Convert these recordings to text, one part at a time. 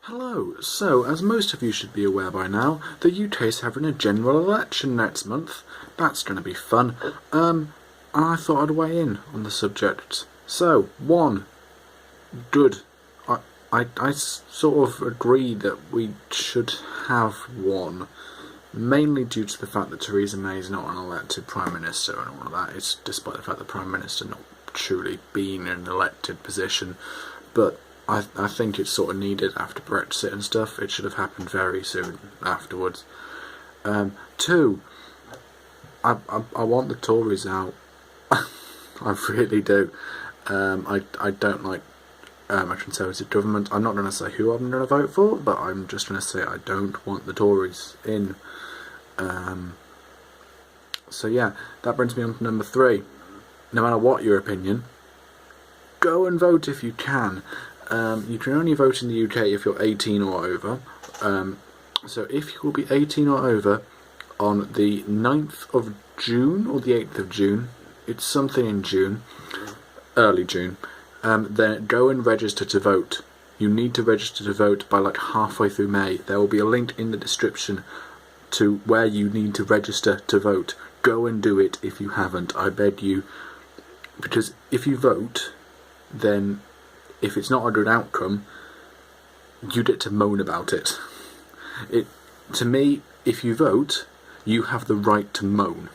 Hello. So, as most of you should be aware by now, the UK is having a general election next month. That's going to be fun. And I thought I'd weigh in on the subject. So, one, good. I sort of agree that we should have one, mainly due to the fact that Theresa May is not an elected Prime Minister and all of that. It's despite the fact that Prime Minister not truly being in an elected position, but I think it's sort of needed after Brexit and stuff. It should have happened very soon afterwards. Two, I want the Tories out. I really do. I don't like a Conservative government. I'm not going to say who I'm going to vote for, but I'm just going to say I don't want the Tories in. So yeah, that brings me on to number three. No matter what your opinion, go and vote if you can. You can only vote in the UK if you're 18 or over. So if you will be 18 or over on the 9th of June or the 8th of June, it's something in June, early June, then go and register to vote. You need to register to vote by like halfway through May. There will be a link in the description to where you need to register to vote. Go and do it if you haven't, I beg you. Because if you vote, then if it's not a good outcome, you get to moan about it. To me, if you vote, you have the right to moan.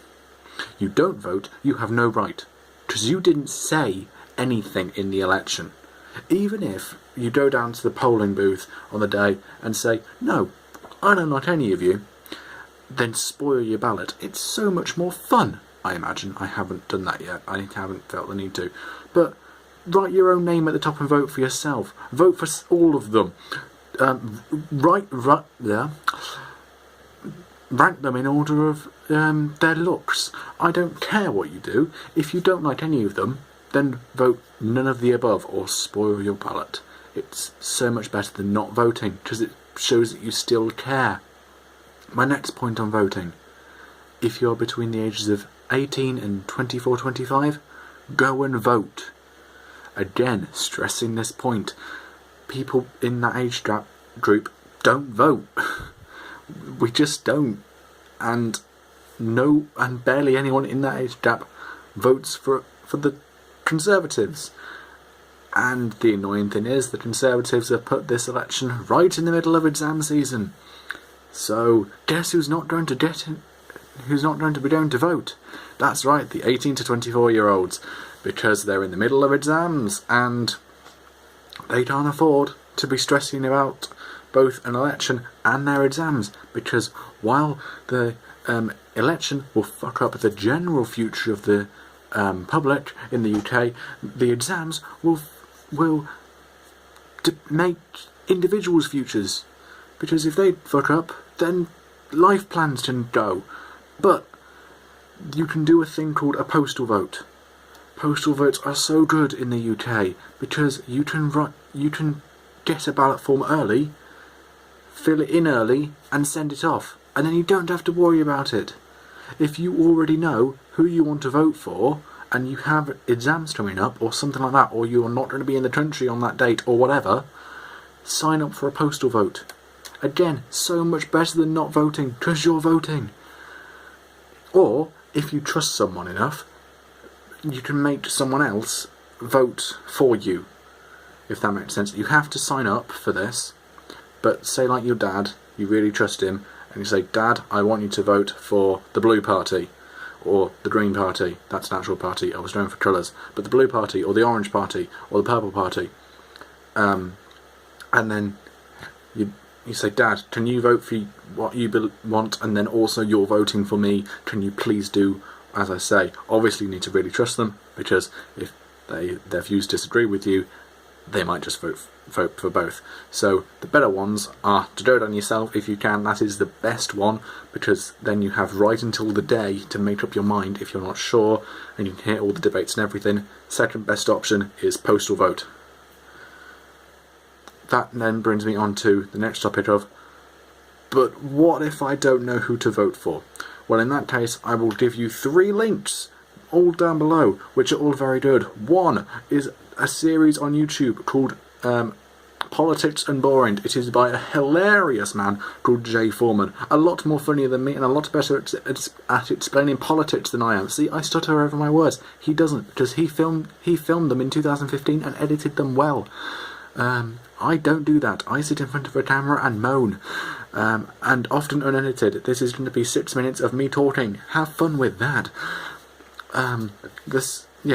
You don't vote, you have no right. Because you didn't say anything in the election. Even if you go down to the polling booth on the day and say, no, I don't like any of you, then spoil your ballot. It's so much more fun, I imagine. I haven't done that yet. I haven't felt the need to. But write your own name at the top and vote for yourself. Vote for all of them. Rank them in order of their looks. I don't care what you do. If you don't like any of them, then vote none of the above or spoil your ballot. It's so much better than not voting because it shows that you still care. My next point on voting. If you're between the ages of 18 and 24, 25, go and vote. Again, stressing this point, people in that age group don't vote. We just don't. And barely anyone in that age gap votes for the Conservatives. And the annoying thing is, the Conservatives have put this election right in the middle of exam season. So, guess who's not going to be going to vote? That's right, the 18 to 24-year-olds. Because they're in the middle of exams and they can't afford to be stressing about both an election and their exams. Because while the election will fuck up the general future of the public in the UK, the exams will make individuals' futures. Because if they fuck up, then life plans can go. But you can do a thing called a postal vote. Postal votes are so good in the UK because you can get a ballot form early, fill it in early, and send it off, and then you don't have to worry about it. If you already know who you want to vote for, and you have exams coming up, or something like that, or you are not going to be in the country on that date, or whatever, sign up for a postal vote. Again, so much better than not voting, because you're voting. Or, if you trust someone enough, you can make someone else vote for you, if that makes sense. You have to sign up for this, but say like your dad, you really trust him, and you say, Dad, I want you to vote for the Blue Party, or the Green Party. That's an actual party, I was going for colours, but the Blue Party, or the Orange Party, or the Purple Party. And then you say, Dad, can you vote for what you want, and then also you're voting for me, can you please do as I say? Obviously you need to really trust them, because if their views disagree with you, they might just vote for both. So the better ones are to do it on yourself if you can. That is the best one, because then you have right until the day to make up your mind if you're not sure, and you can hear all the debates and everything. Second best option is postal vote. That then brings me on to the next topic of, but what if I don't know who to vote for? Well, in that case, I will give you 3 links, all down below, which are all very good. One is a series on YouTube called Politics and Boring. It is by a hilarious man called Jay Foreman. A lot more funnier than me and a lot better at explaining politics than I am. See, I stutter over my words. He doesn't, because he filmed them in 2015 and edited them well. I don't do that. I sit in front of a camera and moan. And often unedited. This is going to be 6 minutes of me talking. Have fun with that.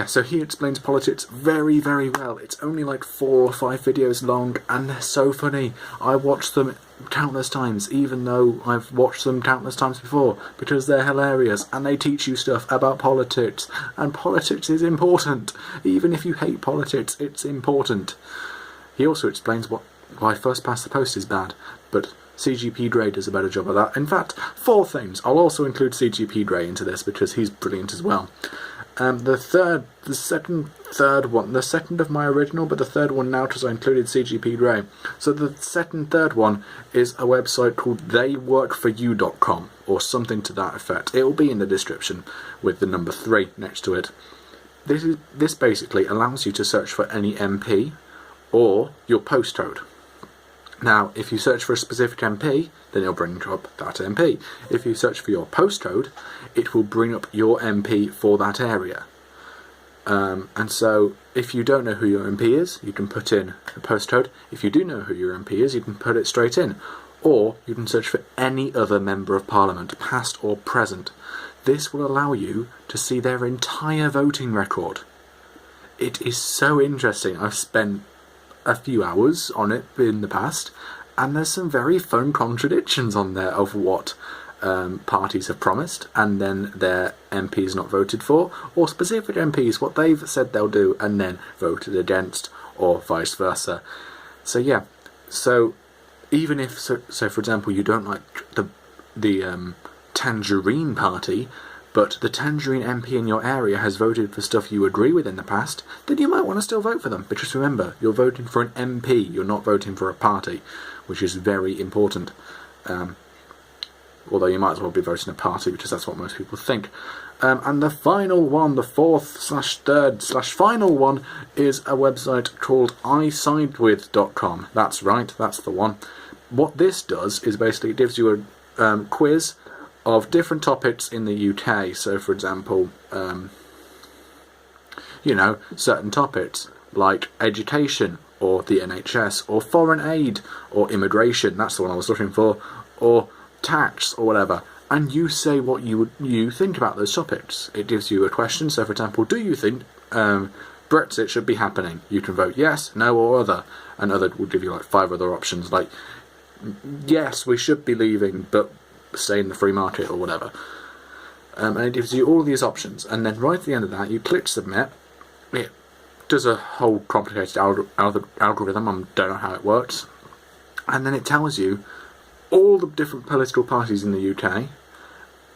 So he explains politics very, very well. It's only like 4 or 5 videos long, and they're so funny. I watched them countless times, even though I've watched them countless times before, because they're hilarious, and they teach you stuff about politics. And politics is important. Even if you hate politics, it's important. He also explains why First Past the Post is bad, but CGP Grey does a better job of that. In fact, 4 things. I'll also include CGP Grey into this, because he's brilliant as well. The second of my original, but the third one now because I included CGP Grey. So the third one is a website called theyworkforyou.com, or something to that effect. It will be in the description with the number 3 next to it. This basically allows you to search for any MP or your postcode. Now, if you search for a specific MP, then it'll bring up that MP. If you search for your postcode, it will bring up your MP for that area. And so, if you don't know who your MP is, you can put in the postcode. If you do know who your MP is, you can put it straight in. Or you can search for any other Member of Parliament, past or present. This will allow you to see their entire voting record. It is so interesting. I've spent a few hours on it in the past, and there's some very fun contradictions on there of what parties have promised and then their MPs not voted for, or specific MPs what they've said they'll do and then voted against, or vice versa. So yeah, so even if so for example you don't like the Tangerine Party, but the Tangerine MP in your area has voted for stuff you agree with in the past, then you might want to still vote for them. Because remember, you're voting for an MP, you're not voting for a party, which is very important. Although you might as well be voting a party, because that's what most people think. And the final one, the 4th/3rd/final one, is a website called isidewith.com. That's right, that's the one. What this does is basically it gives you a quiz of different topics in the UK. So, for example, certain topics like education, or the NHS, or foreign aid, or immigration, that's the one I was looking for, or tax, or whatever. And you say what you think about those topics. It gives you a question. So, for example, do you think Brexit should be happening? You can vote yes, no, or other. And other will give you like 5 other options, like yes, we should be leaving, but stay in the free market, or whatever. And it gives you all these options, and then right at the end of that you click submit. It does a whole complicated algorithm, I don't know how it works, and then it tells you all the different political parties in the UK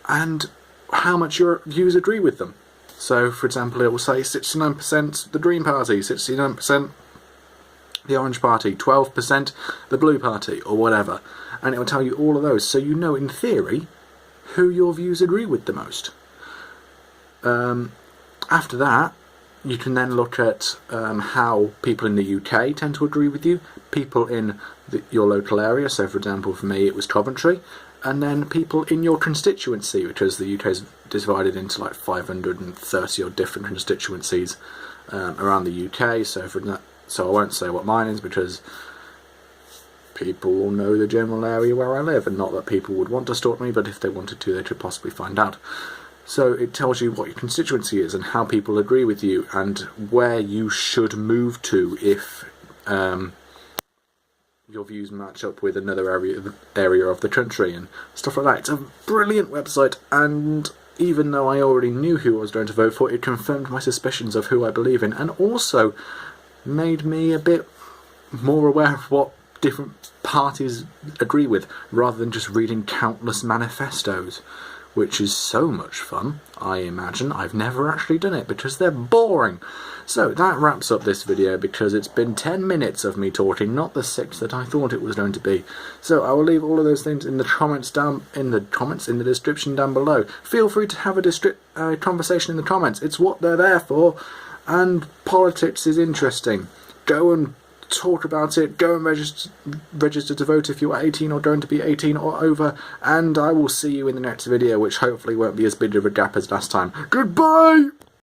and how much your views agree with them. So for example, it will say 69% the Green Party, 69% the Orange Party, 12% the Blue Party, or whatever. And it will tell you all of those, so you know in theory who your views agree with the most. After that, you can then look at how people in the UK tend to agree with you, people in your local area. So for example, for me it was Coventry, and then people in your constituency, because the UK is divided into like 530 odd different constituencies around the UK. So I won't say what mine is, because people will know the general area where I live, and not that people would want to stalk me, but if they wanted to, they could possibly find out. So it tells you what your constituency is and how people agree with you, and where you should move to if your views match up with another area of the country and stuff like that. It's a brilliant website, and even though I already knew who I was going to vote for, it confirmed my suspicions of who I believe in, and also made me a bit more aware of what different parties agree with, rather than just reading countless manifestos, which is so much fun, I imagine. I've never actually done it because they're boring. So that wraps up this video, because it's been 10 minutes of me talking, not the 6 that I thought it was going to be. So I will leave all of those things in the comments in the description down below. Feel free to have a conversation in the comments. It's what they're there for, and politics is interesting. Go and talk about it. Go and register to vote if you are 18 or going to be 18 or over, and I will see you in the next video, which hopefully won't be as big of a gap as last time. Goodbye!